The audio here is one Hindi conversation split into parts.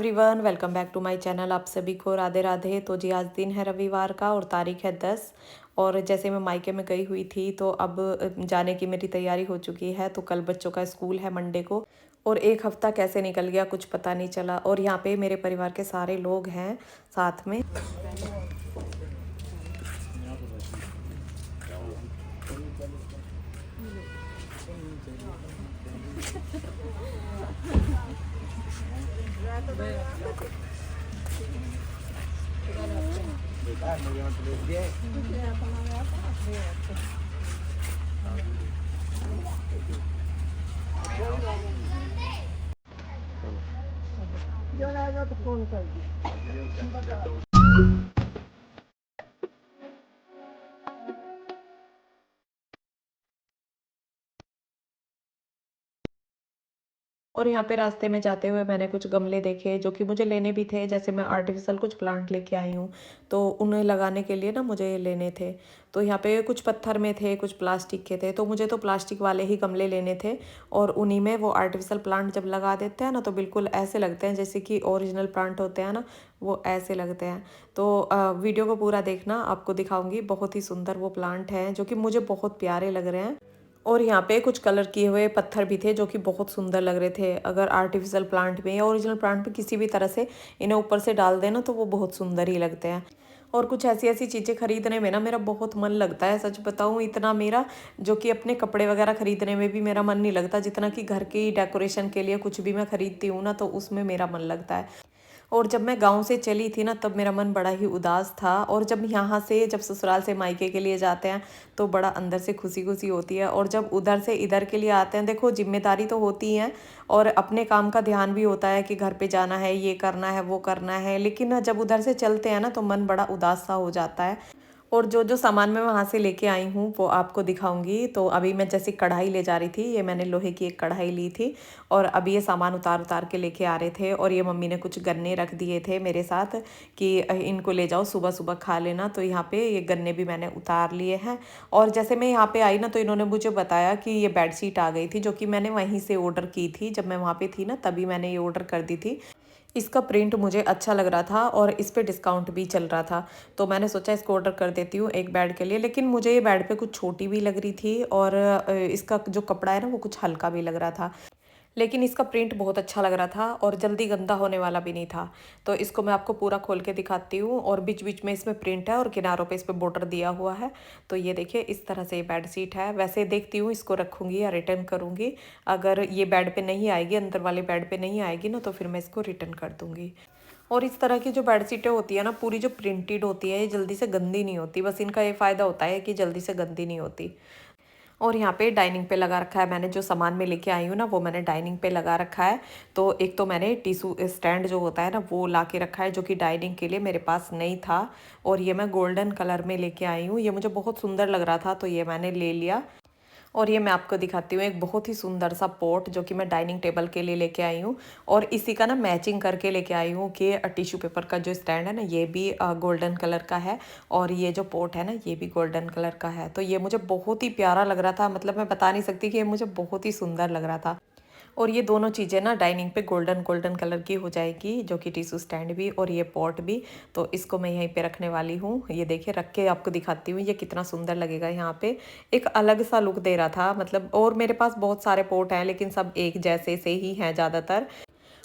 Everyone, welcome back to my channel. आप सभी को राधे राधे। तो जी आज दिन है रविवार का और तारीख है 10। और जैसे मैं मायके में गई हुई थी तो अब जाने की मेरी तैयारी हो चुकी है। तो कल बच्चों का स्कूल है मंडे को। और एक हफ्ता कैसे निकल गया कुछ पता नहीं चला। और यहाँ पे मेरे परिवार के सारे लोग हैं साथ में। और यहाँ पे रास्ते में जाते हुए मैंने कुछ गमले देखे जो कि मुझे लेने भी थे। जैसे मैं आर्टिफिशियल कुछ प्लांट लेके आई हूँ तो उन्हें लगाने के लिए ना मुझे ये लेने थे। तो यहाँ पे कुछ पत्थर में थे, कुछ प्लास्टिक के थे। तो मुझे तो प्लास्टिक वाले ही गमले लेने थे। और उन्हीं में वो आर्टिफिशियल प्लांट जब लगा देते हैं ना तो बिल्कुल ऐसे लगते हैं जैसे कि ओरिजिनल प्लांट होते हैं ना, वो ऐसे लगते हैं। तो वीडियो को पूरा देखना, आपको दिखाऊंगी। बहुत ही सुंदर वो प्लांट हैं जो कि मुझे बहुत प्यारे लग रहे हैं। और यहाँ पे कुछ कलर किए हुए पत्थर भी थे जो कि बहुत सुंदर लग रहे थे। अगर आर्टिफिशियल प्लांट में या ओरिजिनल प्लांट में किसी भी तरह से इन्हें ऊपर से डाल देना तो वो बहुत सुंदर ही लगते हैं। और कुछ ऐसी ऐसी चीज़ें खरीदने में ना मेरा बहुत मन लगता है। सच बताऊँ, इतना मेरा जो कि अपने कपड़े वगैरह खरीदने में भी मेरा मन नहीं लगता जितना कि घर की डेकोरेशन के लिए कुछ भी मैं खरीदती हूँ ना तो उसमें मेरा मन लगता है। और जब मैं गाँव से चली थी ना तब मेरा मन बड़ा ही उदास था। और जब यहाँ से जब ससुराल से मायके के लिए जाते हैं तो बड़ा अंदर से खुशी खुशी होती है। और जब उधर से इधर के लिए आते हैं, देखो जिम्मेदारी तो होती है और अपने काम का ध्यान भी होता है कि घर पे जाना है, ये करना है, वो करना है। लेकिन जब उधर से चलते हैं ना तो मन बड़ा उदास सा हो जाता है। और जो जो सामान मैं वहाँ से लेके आई हूँ वो आपको दिखाऊंगी। तो अभी मैं जैसे कढ़ाई ले जा रही थी, ये मैंने लोहे की एक कढ़ाई ली थी। और अभी ये सामान उतार उतार के लेके आ रहे थे। और ये मम्मी ने कुछ गन्ने रख दिए थे मेरे साथ कि इनको ले जाओ, सुबह सुबह खा लेना। तो यहाँ पे ये गन्ने भी मैंने उतार लिए हैं। और जैसे मैं यहाँ पे आई ना तो इन्होंने मुझे बताया कि ये बेडशीट आ गई थी जो कि मैंने वहीं से ऑर्डर की थी। जब मैं वहाँ पे थी ना तभी मैंने ये ऑर्डर कर दी थी। इसका प्रिंट मुझे अच्छा लग रहा था और इस पे डिस्काउंट भी चल रहा था। तो मैंने सोचा इसको ऑर्डर कर देती हूँ एक बेड के लिए। लेकिन मुझे ये बेड पे कुछ छोटी भी लग रही थी और इसका जो कपड़ा है ना वो कुछ हल्का भी लग रहा था। लेकिन इसका प्रिंट बहुत अच्छा लग रहा था और जल्दी गंदा होने वाला भी नहीं था। तो इसको मैं आपको पूरा खोल के दिखाती हूँ। और बीच बीच में इसमें प्रिंट है और किनारों पे इस पर बॉर्डर दिया हुआ है। तो ये देखिए इस तरह से ये बेड शीट है। वैसे देखती हूँ इसको रखूँगी या रिटर्न करूँगी। अगर ये बेड पे नहीं आएगी, अंदर वाले बेड पे नहीं आएगी ना तो फिर मैं इसको रिटर्न कर दूँगी। और इस तरह की जो बेडशीटें होती है ना पूरी जो प्रिंटेड होती है ये जल्दी से गंदी नहीं होती। बस इनका ये फ़ायदा होता है कि जल्दी से गंदी नहीं होती। और यहाँ पे डाइनिंग पे लगा रखा है। मैंने जो सामान में लेके आई हूँ ना वो मैंने डाइनिंग पे लगा रखा है। तो एक तो मैंने टिशू स्टैंड जो होता है ना वो ला के रखा है जो कि डाइनिंग के लिए मेरे पास नहीं था। और ये मैं गोल्डन कलर में लेके आई हूँ। ये मुझे बहुत सुंदर लग रहा था तो ये मैंने ले लिया। और ये मैं आपको दिखाती हूँ एक बहुत ही सुंदर सा पॉट जो कि मैं डाइनिंग टेबल के लिए लेके आई हूँ। और इसी का ना मैचिंग करके लेके आई हूँ कि टिश्यू पेपर का जो स्टैंड है ना ये भी गोल्डन कलर का है। और ये जो पॉट है ना ये भी गोल्डन कलर का है। तो ये मुझे बहुत ही प्यारा लग रहा था। मतलब मैं बता नहीं सकती कि ये मुझे बहुत ही सुंदर लग रहा था। और ये दोनों चीज़ें ना डाइनिंग पे गोल्डन गोल्डन कलर की हो जाएगी, जो कि टिश्यू स्टैंड भी और ये पॉट भी। तो इसको मैं यहीं पे रखने वाली हूँ। ये देखिए रख के आपको दिखाती हूँ ये कितना सुंदर लगेगा यहाँ पे। एक अलग सा लुक दे रहा था मतलब। और मेरे पास बहुत सारे पॉट हैं लेकिन सब एक जैसे से ही हैं ज़्यादातर।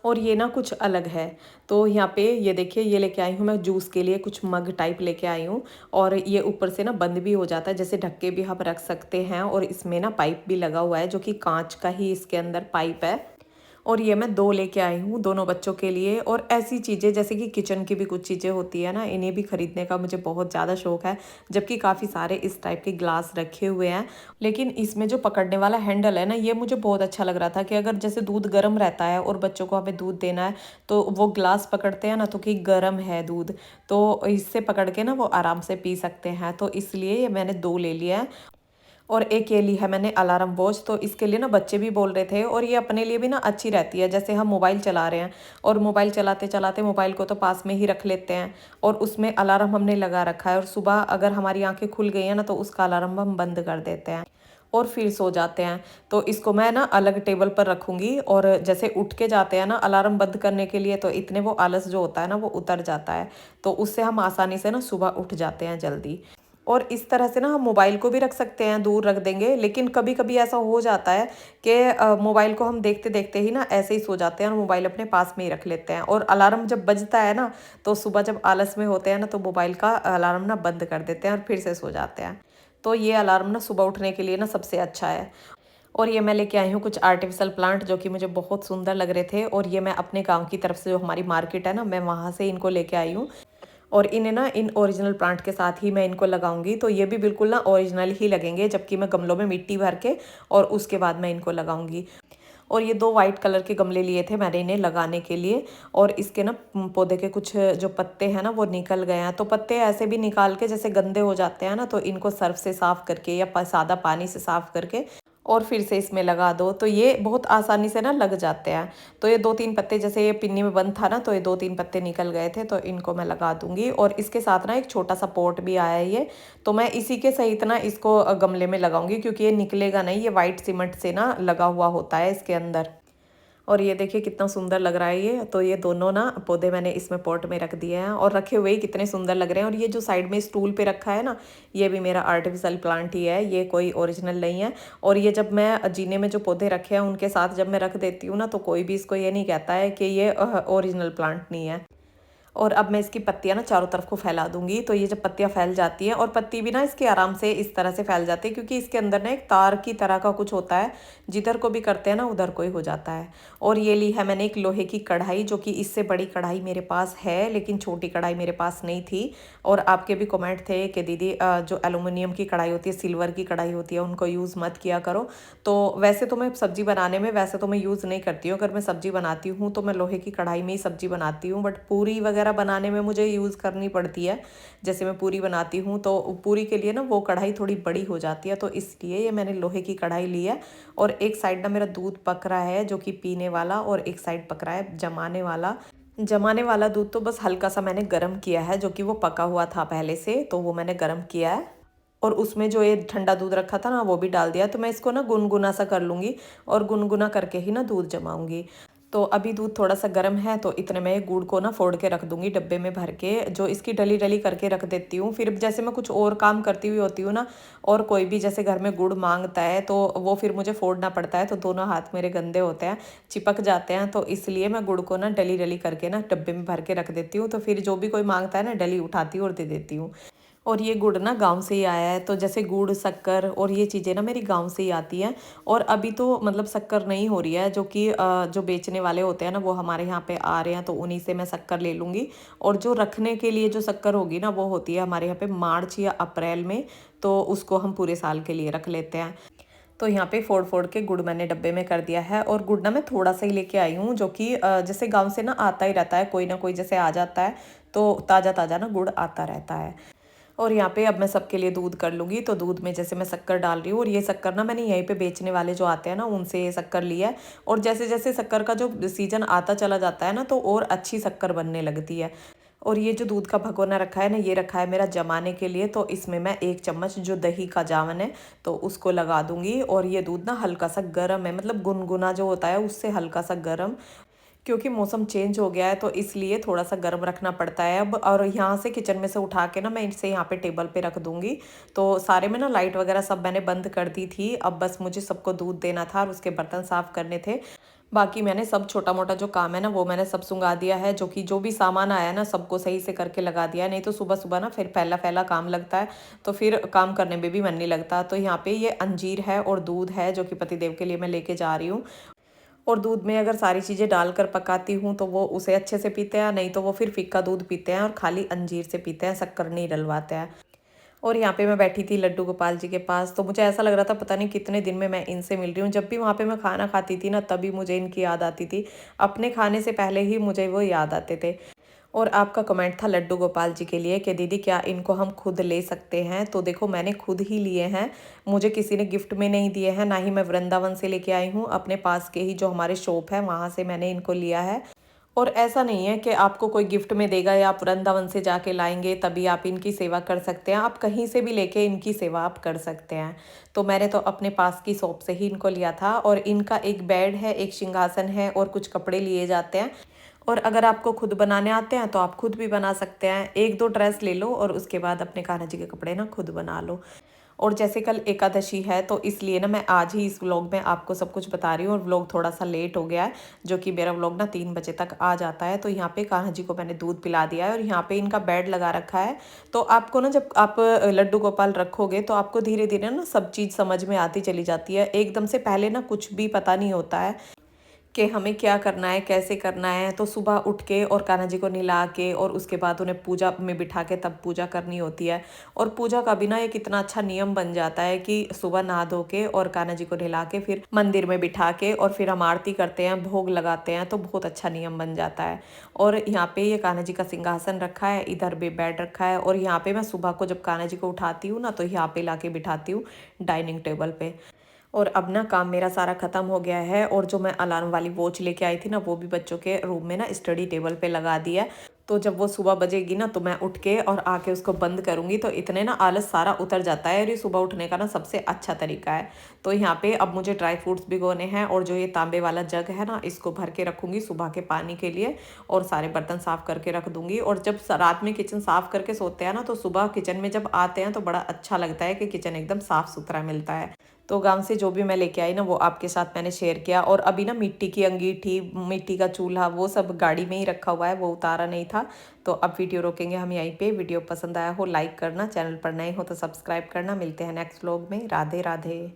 और ये ना कुछ अलग है। तो यहाँ पे ये देखिए ये लेके आई हूँ मैं जूस के लिए कुछ मग टाइप लेके आई हूँ। और ये ऊपर से ना बंद भी हो जाता है, जैसे ढक्के भी हम रख सकते हैं। और इसमें ना पाइप भी लगा हुआ है जो कि कांच का ही इसके अंदर पाइप है। और ये मैं दो लेके आई हूँ दोनों बच्चों के लिए। और ऐसी चीज़ें जैसे कि किचन की भी कुछ चीज़ें होती है ना, इन्हें भी खरीदने का मुझे बहुत ज़्यादा शौक है। जबकि काफ़ी सारे इस टाइप के ग्लास रखे हुए हैं। लेकिन इसमें जो पकड़ने वाला हैंडल है ना ये मुझे बहुत अच्छा लग रहा था कि अगर जैसे दूध गर्म रहता है और बच्चों को हमें दूध देना है तो वो ग्लास पकड़ते हैं ना तो कि गर्म है दूध, तो इससे पकड़ के ना वो आराम से पी सकते हैं। तो इसलिए ये मैंने दो ले लिया है। और एक ये ली है मैंने अलार्म वॉच। तो इसके लिए ना बच्चे भी बोल रहे थे और ये अपने लिए भी ना अच्छी रहती है। जैसे हम मोबाइल चला रहे हैं और मोबाइल चलाते चलाते मोबाइल को तो पास में ही रख लेते हैं और उसमें अलार्म हमने लगा रखा है। और सुबह अगर हमारी आंखें खुल गई हैं ना तो उसका अलार्म हम बंद कर देते हैं। और फिर सो जाते हैं। तो इसको मैं ना अलग टेबल पर रखूँगी और जैसे उठ के जाते हैं ना अलार्म बंद करने के लिए, तो इतने वो आलस जो होता है ना वो उतर जाता है। तो उससे हम आसानी से ना सुबह उठ जाते हैं जल्दी। और इस तरह से ना हम मोबाइल को भी रख सकते हैं, दूर रख देंगे, लेकिन कभी-कभी ऐसा हो जाता है कि मोबाइल को हम देखते-देखते ही ना ऐसे ही सो जाते हैं और मोबाइल अपने पास में ही रख लेते हैं। और अलार्म जब बजता है ना, तो सुबह जब आलस में होते हैं ना, तो मोबाइल का अलार्म ना बंद कर देते हैं और फिर से सो जाते हैं। तो ये अलार्म ना सुबह उठने के लिए ना सबसे अच्छा है। और ये मैं लेके आई हूँ कुछ आर्टिफिशियल प्लांट जो कि मुझे बहुत सुंदर लग रहे थे, और ये मैं अपने गाँव की तरफ से, जो हमारी मार्केट है ना, मैं वहाँ से इनको लेके आई हूँ। और इन्हें ना इन ओरिजिनल प्लांट के साथ ही मैं इनको लगाऊंगी, तो ये भी बिल्कुल ना ओरिजिनल ही लगेंगे, जबकि मैं गमलों में मिट्टी भर के और उसके बाद मैं इनको लगाऊंगी। और ये 2 वाइट कलर के गमले लिए थे मैंने इन्हें लगाने के लिए, और इसके ना पौधे के कुछ जो पत्ते हैं ना वो निकल गए हैं। तो पत्ते ऐसे भी निकाल के जैसे गंदे हो जाते हैं ना, तो इनको सर्फ से साफ़ करके या सादा पानी से साफ़ करके और फिर से इसमें लगा दो, तो ये बहुत आसानी से ना लग जाते हैं। तो ये 2-3 पत्ते, जैसे ये पिन्नी में बंद था ना, तो ये 2-3 पत्ते निकल गए थे, तो इनको मैं लगा दूंगी। और इसके साथ ना एक छोटा सा पॉट भी आया है ये, तो मैं इसी के सहित ना इसको गमले में लगाऊंगी, क्योंकि ये निकलेगा नहीं, ये वाइट सीमेंट से ना लगा हुआ होता है इसके अंदर। और ये देखिए कितना सुंदर लग रहा है ये। तो ये दोनों ना पौधे मैंने इसमें पॉट में रख दिए हैं, और रखे हुए ही कितने सुंदर लग रहे हैं। और ये जो साइड में स्टूल पे रखा है ना, ये भी मेरा आर्टिफिशियल प्लांट ही है, ये कोई ओरिजिनल नहीं है। और ये जब मैं जीने में जो पौधे रखे हैं उनके साथ जब मैं रख देती हूँ ना, तो कोई भी इसको ये नहीं कहता है कि ये ओरिजिनल प्लांट नहीं है। और अब मैं इसकी पत्तियाँ ना चारों तरफ को फैला दूंगी। तो ये जब पत्तियाँ फैल जाती हैं, और पत्ती भी ना इसके आराम से इस तरह से फैल जाती है, क्योंकि इसके अंदर ना एक तार की तरह का कुछ होता है, जिधर को भी करते हैं ना उधर को ही हो जाता है। और ये ली है मैंने एक लोहे की कढ़ाई, जो कि इससे बड़ी कढ़ाई मेरे पास है, लेकिन छोटी कढ़ाई मेरे पास नहीं थी। और आपके भी कमेंट थे कि दीदी जो एलुमिनियम की कढ़ाई होती है, सिल्वर की कढ़ाई होती है, उनको यूज़ मत किया करो। तो वैसे तो मैं सब्जी बनाने में वैसे तो मैं यूज़ नहीं करती हूँ, अगर मैं सब्जी बनाती हूँ तो मैं लोहे की कढ़ाई में ही सब्जी बनाती हूँ, बट पूरी वगैरह बनाने में मुझे यूज़ करनी पड़ती है। जैसे मैं पूरी बनाती हूँ तो पूरी के लिए ना वो कढ़ाई थोड़ी बड़ी हो जाती है, तो इसलिए ये मैंने लोहे की कढ़ाई ली है। और एक साइड ना मेरा दूध पक रहा है जो कि पीने वाला, और एक साइड पक रहा है जमाने वाला। जमाने वाला दूध तो बस हल्का सा मैंने गर्म किया है, जो कि वो पका हुआ था पहले से, तो वो मैंने गर्म किया है। और उसमें जो ये ठंडा दूध रखा था ना वो भी डाल दिया। तो मैं इसको ना गुनगुना सा कर लूँगी, और गुनगुना करके ही ना दूध जमाऊँगी। तो अभी दूध थोड़ा सा गर्म है, तो इतने में ये गुड़ को ना फोड़ के रख दूँगी डब्बे में भर के, जो इसकी डली डली करके रख देती हूँ। फिर जैसे मैं कुछ और काम करती हुई होती हूँ ना, और कोई भी जैसे घर में गुड़ मांगता है, तो वो फिर मुझे फोड़ना पड़ता है, तो दोनों हाथ मेरे गंदे होते हैं, चिपक जाते हैं। तो इसलिए मैं गुड़ को ना डली डली करके ना डब्बे में भर के रख देती हूँ, तो फिर जो भी कोई मांगता है ना डली उठाती हूँ और दे देती हूँ। और ये गुड़ ना गाँव से ही आया है, तो जैसे गुड़, शक्कर और ये चीज़ें ना मेरी गाँव से ही आती हैं। और अभी तो मतलब शक्कर नहीं हो रही है, जो कि जो बेचने वाले होते हैं ना वो हमारे यहाँ पे आ रहे हैं, तो उन्हीं से मैं शक्कर ले लूँगी। और जो रखने के लिए जो शक्कर होगी ना, वो होती है हमारे यहाँ पे मार्च या अप्रैल में, तो उसको हम पूरे साल के लिए रख लेते हैं। तो यहाँ पे फोड़ फोड़ के गुड़ मैंने डब्बे में कर दिया है। और गुड़ ना मैं थोड़ा सा ही लेके आई हूँ, जो कि जैसे गाँव से ना आता ही रहता है, कोई ना कोई जैसे आ जाता है, तो ताज़ा ताज़ा ना गुड़ आता रहता है। और यहाँ पे अब मैं सबके लिए दूध कर लूँगी। तो दूध में जैसे मैं शक्कर डाल रही हूँ, और ये शक्कर ना मैंने यहीं पे बेचने वाले जो आते हैं ना उनसे ये शक्कर लिया है। और जैसे जैसे शक्कर का जो सीजन आता चला जाता है ना, तो और अच्छी शक्कर बनने लगती है। और ये जो दूध का भगोना रखा है ना, ये रखा है मेरा जमाने के लिए। तो इसमें मैं 1 चम्मच जो दही का जावन है, तो उसको लगा दूंगी। और ये दूध ना हल्का सा गर्म है, मतलब गुनगुना जो होता है उससे हल्का सा गर्म, क्योंकि मौसम चेंज हो गया है, तो इसलिए थोड़ा सा गर्म रखना पड़ता है अब। और यहाँ से किचन में से उठा के ना मैं इसे यहाँ पे टेबल पे रख दूंगी। तो सारे में ना लाइट वगैरह सब मैंने बंद कर दी थी, अब बस मुझे सबको दूध देना था और उसके बर्तन साफ करने थे। बाकी मैंने सब छोटा मोटा जो काम है ना वो मैंने सब सुंगा दिया है, जो कि जो भी सामान आया ना सबको सही से करके लगा दिया है। नहीं तो सुबह सुबह ना फिर फैला फैला काम लगता है, तो फिर काम करने में भी मन नहीं लगता। तो यहाँ पे ये अंजीर है और दूध है, जो कि पतिदेव के लिए मैं लेके जा रही हूँ। और दूध में अगर सारी चीज़ें डालकर पकाती हूँ तो वो उसे अच्छे से पीते हैं, नहीं तो वो फिर फीका दूध पीते हैं और खाली अंजीर से पीते हैं, शक्कर नहीं डलवाते हैं। और यहाँ पे मैं बैठी थी लड्डू गोपाल जी के पास, तो मुझे ऐसा लग रहा था पता नहीं कितने दिन में मैं इनसे मिल रही हूँ। जब भी वहाँ पे मैं खाना खाती थी ना, तभी मुझे इनकी याद आती थी, अपने खाने से पहले ही मुझे वो याद आते थे। और आपका कमेंट था लड्डू गोपाल जी के लिए कि दीदी क्या इनको हम खुद ले सकते हैं, तो देखो मैंने खुद ही लिए हैं, मुझे किसी ने गिफ्ट में नहीं दिए हैं, ना ही मैं वृंदावन से लेके आई हूँ, अपने पास के ही जो हमारे शॉप है वहाँ से मैंने इनको लिया है। और ऐसा नहीं है कि आपको कोई गिफ्ट में देगा या आप वृंदावन से जाके लाएँगे तभी आप इनकी सेवा कर सकते हैं। आप कहीं से भी लेके इनकी सेवा आप कर सकते हैं। तो मैंने तो अपने पास की शॉप से ही इनको लिया था और इनका एक बेड है, एक सिंहासन है और कुछ कपड़े लिए जाते हैं। और अगर आपको खुद बनाने आते हैं तो आप खुद भी बना सकते हैं। 1-2 ड्रेस ले लो और उसके बाद अपने कान्हा जी के कपड़े ना खुद बना लो। और जैसे कल एकादशी है तो इसलिए ना मैं आज ही इस व्लॉग में आपको सब कुछ बता रही हूँ और व्लॉग थोड़ा सा लेट हो गया है, जो कि मेरा व्लॉग ना 3 बजे तक आ जाता है। तो यहाँ पे कान्हा जी को मैंने दूध पिला दिया है और यहाँ पे इनका बेड लगा रखा है। तो आपको ना जब आप लड्डू गोपाल रखोगे तो आपको धीरे धीरे ना सब चीज़ समझ में आती चली जाती है। एकदम से पहले ना कुछ भी पता नहीं होता है कि हमें क्या करना है, कैसे करना है। तो सुबह उठ के और कान्हा जी को नहला के और उसके बाद उन्हें पूजा में बिठा के तब पूजा करनी होती है। और पूजा का भी ना एक इतना अच्छा नियम बन जाता है कि सुबह नहा धो के और कान्हा जी को नहला के फिर मंदिर में बिठा के और फिर हम आरती करते हैं, भोग लगाते हैं, तो बहुत अच्छा नियम बन जाता है। और यहाँ पे ये कान्हा जी का सिंहासन रखा है, इधर भी बेड रखा है और यहाँ पे मैं सुबह को जब कान्हा जी को उठाती हूँ ना तो यहाँ पे लाके बिठाती हूँ डाइनिंग टेबल पे। और अब ना काम मेरा सारा ख़त्म हो गया है और जो मैं अलार्म वाली वॉच लेके आई थी ना वो भी बच्चों के रूम में ना स्टडी टेबल पे लगा दी है। तो जब वो सुबह बजेगी ना तो मैं उठ के और आके उसको बंद करूँगी तो इतने ना आलस सारा उतर जाता है और ये सुबह उठने का ना सबसे अच्छा तरीका है। तो यहाँ पे अब मुझे ड्राई फ्रूट्स भिगोने हैं और जो ये तांबे वाला जग है ना इसको भर के रखूँगी सुबह के पानी के लिए और सारे बर्तन साफ़ करके रख दूँगी। और जब रात में किचन साफ़ करके सोते हैं ना तो सुबह किचन में जब आते हैं तो बड़ा अच्छा लगता है कि किचन एकदम साफ़ सुथरा मिलता है। तो गाँव से जो भी मैं लेके आई ना वो आपके साथ मैंने शेयर किया। और अभी ना मिट्टी की अंगीठी, मिट्टी का चूल्हा वो सब गाड़ी में ही रखा हुआ है, वो उतारा नहीं था। तो अब वीडियो रोकेंगे हम यहीं पे। वीडियो पसंद आया हो लाइक करना, चैनल पर नए हो तो सब्सक्राइब करना। मिलते हैं नेक्स्ट व्लॉग में। राधे राधे।